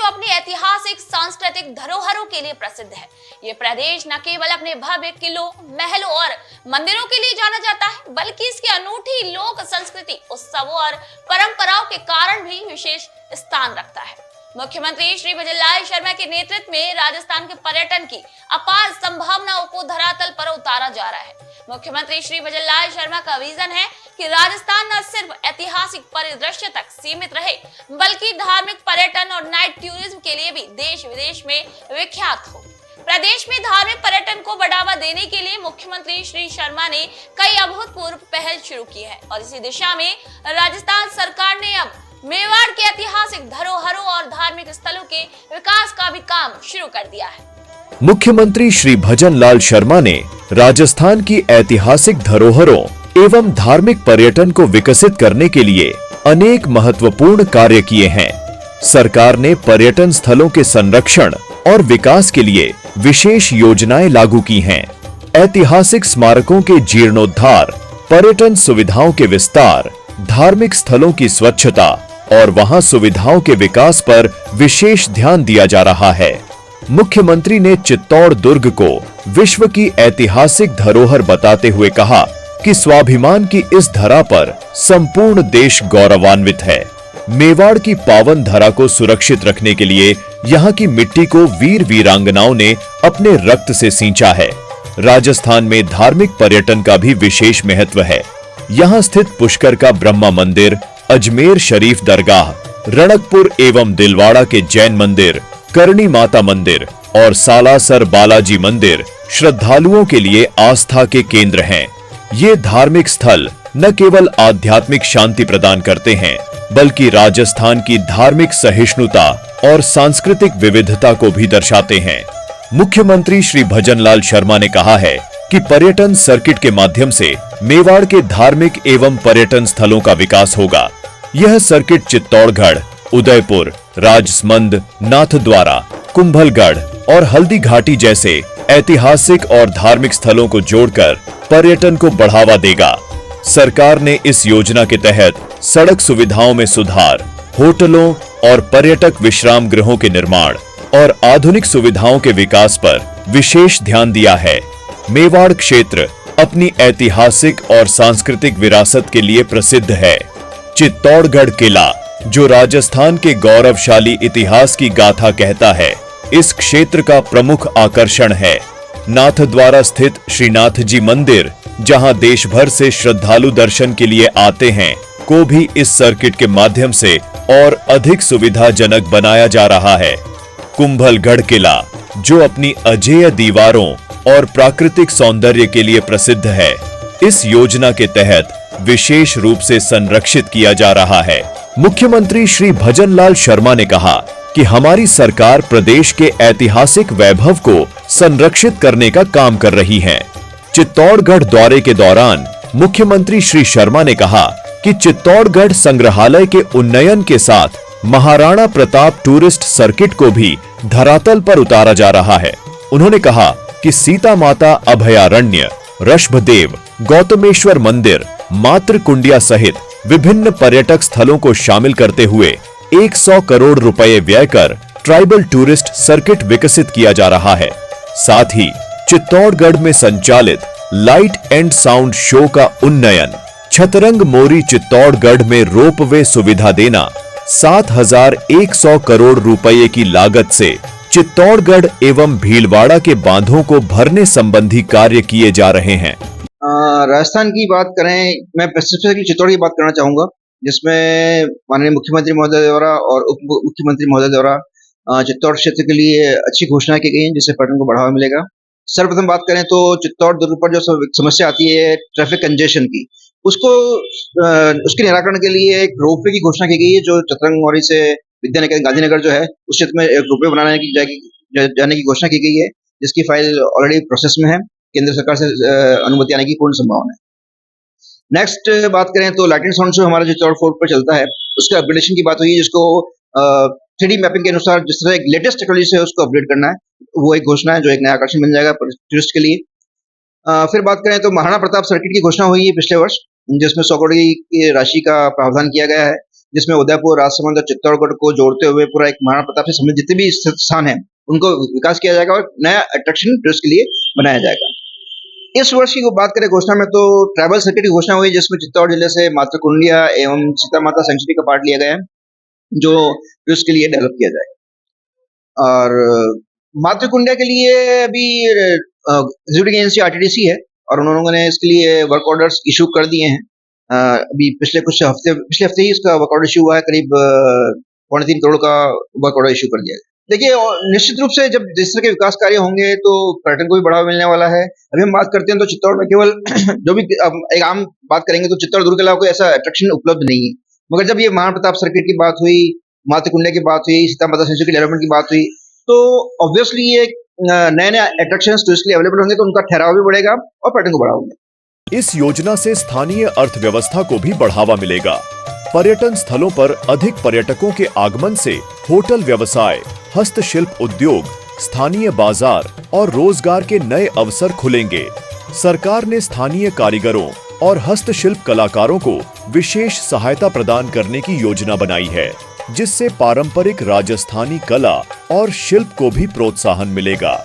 अपनी ऐतिहासिक सांस्कृतिक धरोहरों के लिए प्रसिद्ध है। ये प्रदेश न केवल अपने भव्य किलों, महलों और मंदिरों के लिए जाना जाता है, बल्कि इसकी अनूठी लोक संस्कृति, उत्सवों और परंपराओं के कारण भी विशेष स्थान रखता है। मुख्यमंत्री श्री भजनलाल शर्मा के नेतृत्व में राजस्थान के पर्यटन की अपार संभावनाओं को धरातल पर उतारा जा रहा है। मुख्यमंत्री श्री भजनलाल शर्मा का विजन है कि राजस्थान न सिर्फ ऐतिहासिक परिदृश्य तक सीमित रहे, बल्कि धार्मिक पर्यटन और नाइट टूरिज्म के लिए भी देश विदेश में विख्यात हो। प्रदेश में धार्मिक पर्यटन को बढ़ावा देने के लिए मुख्यमंत्री श्री शर्मा ने कई अभूतपूर्व पहल शुरू की है और इसी दिशा में राजस्थान सरकार ने अब मेवाड़ के ऐतिहासिक धरोहरों और धार्मिक स्थलों के विकास का भी काम शुरू कर दिया है। मुख्यमंत्री श्री भजनलाल शर्मा ने राजस्थान की ऐतिहासिक धरोहरों एवं धार्मिक पर्यटन को विकसित करने के लिए अनेक महत्वपूर्ण कार्य किए हैं। सरकार ने पर्यटन स्थलों के संरक्षण और विकास के लिए विशेष योजनाएं लागू की हैं। ऐतिहासिक स्मारकों के जीर्णोद्धार, पर्यटन सुविधाओं के विस्तार, धार्मिक स्थलों की स्वच्छता और वहां सुविधाओं के विकास पर विशेष ध्यान दिया जा रहा है। मुख्यमंत्री ने चित्तौड़ दुर्ग को विश्व की ऐतिहासिक धरोहर बताते हुए कहा कि स्वाभिमान की इस धरा पर संपूर्ण देश गौरवान्वित है। मेवाड़ की पावन धरा को सुरक्षित रखने के लिए यहाँ की मिट्टी को वीर वीरांगनाओं ने अपने रक्त से सींचा है। राजस्थान में धार्मिक पर्यटन का भी विशेष महत्व है। यहाँ स्थित पुष्कर का ब्रह्मा मंदिर, अजमेर शरीफ दरगाह, रणकपुर एवं दिलवाड़ा के जैन मंदिर, करणी माता मंदिर और सालासर बालाजी मंदिर श्रद्धालुओं के लिए आस्था के केंद्र हैं। ये धार्मिक स्थल न केवल आध्यात्मिक शांति प्रदान करते हैं, बल्कि राजस्थान की धार्मिक सहिष्णुता और सांस्कृतिक विविधता को भी दर्शाते हैं। मुख्यमंत्री श्री भजनलाल शर्मा ने कहा है कि पर्यटन सर्किट के माध्यम से मेवाड़ के धार्मिक एवं पर्यटन स्थलों का विकास होगा। यह सर्किट चित्तौड़गढ़, उदयपुर, राजसमंद, नाथद्वारा, कुंभलगढ़ और हल्दी घाटी जैसे ऐतिहासिक और धार्मिक स्थलों को जोड़कर पर्यटन को बढ़ावा देगा। सरकार ने इस योजना के तहत सड़क सुविधाओं में सुधार, होटलों और पर्यटक विश्राम गृहों के निर्माण और आधुनिक सुविधाओं के विकास पर विशेष ध्यान दिया है। मेवाड़ क्षेत्र अपनी ऐतिहासिक और सांस्कृतिक विरासत के लिए प्रसिद्ध है। चित्तौड़गढ़ किला, जो राजस्थान के गौरवशाली इतिहास की गाथा कहता है, इस क्षेत्र का प्रमुख आकर्षण है। नाथद्वारा स्थित श्रीनाथ जी मंदिर, जहां देश भर से श्रद्धालु दर्शन के लिए आते हैं, को भी इस सर्किट के माध्यम से और अधिक सुविधाजनक बनाया जा रहा है। कुंभलगढ़ किला, जो अपनी अजेय दीवारों और प्राकृतिक सौंदर्य के लिए प्रसिद्ध है, इस योजना के तहत विशेष रूप से संरक्षित किया जा रहा है। मुख्यमंत्री श्री भजनलाल शर्मा ने कहा कि हमारी सरकार प्रदेश के ऐतिहासिक वैभव को संरक्षित करने का काम कर रही है। चित्तौड़गढ़ दौरे के दौरान मुख्यमंत्री श्री शर्मा ने कहा कि चित्तौड़गढ़ संग्रहालय के उन्नयन के साथ महाराणा प्रताप टूरिस्ट सर्किट को भी धरातल पर उतारा जा रहा है। उन्होंने कहा कि सीता माता अभयारण्य, ऋषभदेव, गौतमेश्वर मंदिर, मातृ कुंडिया सहित विभिन्न पर्यटक स्थलों को शामिल करते हुए 100 करोड़ रुपए व्यय कर ट्राइबल टूरिस्ट सर्किट विकसित किया जा रहा है। साथ ही चित्तौड़गढ़ में संचालित लाइट एंड साउंड शो का उन्नयन, छतरंग मोरी चित्तौड़गढ़ में रोपवे सुविधा देना, 7,100 करोड़ रुपए की लागत से चित्तौड़गढ़ एवं भीलवाड़ा के बांधों को भरने संबंधी कार्य किए जा रहे हैं। राजस्थान की बात करें, मैं स्पेसिफिकली चित्तौड़ की बात करना चाहूंगा, जिसमें माननीय मुख्यमंत्री महोदय द्वारा और उप मुख्यमंत्री महोदय द्वारा चित्तौड़ क्षेत्र के लिए अच्छी घोषणा की गई है, जिससे पर्यटन को बढ़ावा मिलेगा। सर्वप्रथम बात करें तो चित्तौड़ दुर्ग पर जो समस्या आती है ट्रैफिक कंजेशन की, उसके निराकरण के लिए एक रोपवे की घोषणा की गई है, जो चतरंग मौरी से विद्यानगर गांधीनगर जो है उस क्षेत्र में एक रोपवे बनाने की जाने की घोषणा की गई है, जिसकी फाइल ऑलरेडी प्रोसेस में है। केंद्र सरकार से अनुमति आने की पूर्ण संभावना है। नेक्स्ट बात करें तो लाइट एंड साउंड शो हमारा जो चित्तौड़ फोर्ट पर चलता है, उसके अपग्रेडेशन की बात हुई है, जिसको 3D मैपिंग के अनुसार जिस तरह एक लेटेस्ट टेक्नोलॉजी से उसको अपग्रेड करना है, वो एक घोषणा है जो एक नया आकर्षण बन जाएगा टूरिस्ट के लिए। फिर बात करें तो महाराणा प्रताप सर्किट की घोषणा हुई है पिछले वर्ष, जिसमें 100 करोड़ की राशि का प्रावधान किया गया है, जिसमें उदयपुर, राजसमंद और चित्तौड़गढ़ को जोड़ते हुए पूरा एक महाराणा प्रताप से संबंधित जितने भी स्थान हैं उनको विकास किया जाएगा और नया अट्रैक्शन टूरिस्ट के लिए बनाया जाएगा। इस वर्ष की बात करें घोषणा में तो ट्रैवल सर्किट की घोषणा हुई, जिसमें चित्तौड़ जिले से मातृकुंडिया एवं सीता माता सेंचुरी का पार्ट लिया गया है, जो टूरिस्ट के लिए डेवलप किया जाएगा। और मातृकुंडिया के लिए अभी एग्जीक्यूटिव एजेंसी आरटीडीसी है और उन्होंने इसके लिए वर्क ऑर्डर्स इशू कर दिए हैं। अभी पिछले हफ्ते ही इसका वर्क ऑर्डर इशू हुआ है, करीब 3.25 करोड़ का वर्क ऑर्डर इशू कर दिया है। देखिए, निश्चित रूप से जब जिस तरह के विकास कार्य होंगे तो पर्यटन को भी बढ़ावा मिलने वाला है। अभी हम बात करते हैं तो चित्तौड़ में केवल जो भी एक आम बात करेंगे तो चित्तौड़ दुर्ग के अलावा कोई ऐसा अट्रैक्शन उपलब्ध नहीं है। मगर जब ये महाराणा प्रताप सर्किट की बात हुई, मातृकुंडिया की बात हुई, सीता माता सेंचुरी की डेवलपमेंट की बात हुई, तो ऑब्वियसली ये नए नए अट्रैक्शंस टूरिस्ट के लिए अवेलेबल होंगे तो उनका ठहराव भी बढ़ेगा और पर्यटन को बढ़ावा मिलेगा। इस योजना से स्थानीय अर्थव्यवस्था को भी बढ़ावा मिलेगा। पर्यटन स्थलों पर अधिक पर्यटकों के आगमन से होटल व्यवसाय, हस्तशिल्प उद्योग, स्थानीय बाजार और रोजगार के नए अवसर खुलेंगे। सरकार ने स्थानीय कारीगरों और हस्तशिल्प कलाकारों को विशेष सहायता प्रदान करने की योजना बनाई है, जिससे पारंपरिक राजस्थानी कला और शिल्प को भी प्रोत्साहन मिलेगा।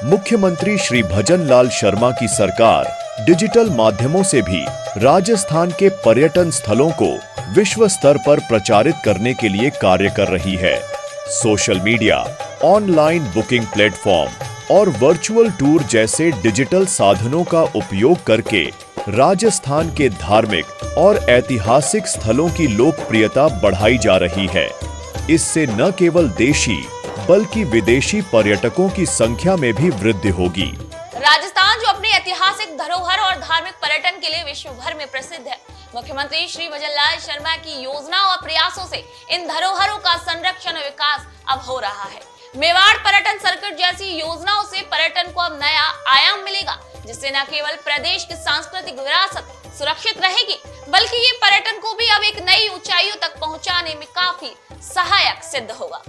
मुख्यमंत्री श्री भजन लाल शर्मा की सरकार डिजिटल माध्यमों से भी राजस्थान के पर्यटन स्थलों को विश्व स्तर पर प्रचारित करने के लिए कार्य कर रही है। Social media, online booking platform और वर्चुअल टूर जैसे डिजिटल साधनों का उपयोग करके राजस्थान के धार्मिक और ऐतिहासिक स्थलों की लोकप्रियता बढ़ाई जा रही है। इससे न केवल देशी बल्कि विदेशी पर्यटकों की संख्या में भी वृद्धि होगी। राजस्थान जो अपनी ऐतिहासिक धरोहर और धार्मिक पर्यटन के लिए विश्व भर में प्रसिद्ध है, मुख्यमंत्री श्री भजन लाल शर्मा की योजना और प्रयासों से इन धरोहरों का संरक्षण और विकास अब हो रहा है। मेवाड़ पर्यटन सर्किट जैसी योजनाओं से पर्यटन को अब नया आयाम मिलेगा, जिससे न केवल प्रदेश की सांस्कृतिक विरासत सुरक्षित रहेगी, बल्कि ये पर्यटन को भी अब एक नई ऊंचाइयों तक पहुंचाने में काफी सहायक सिद्ध होगा।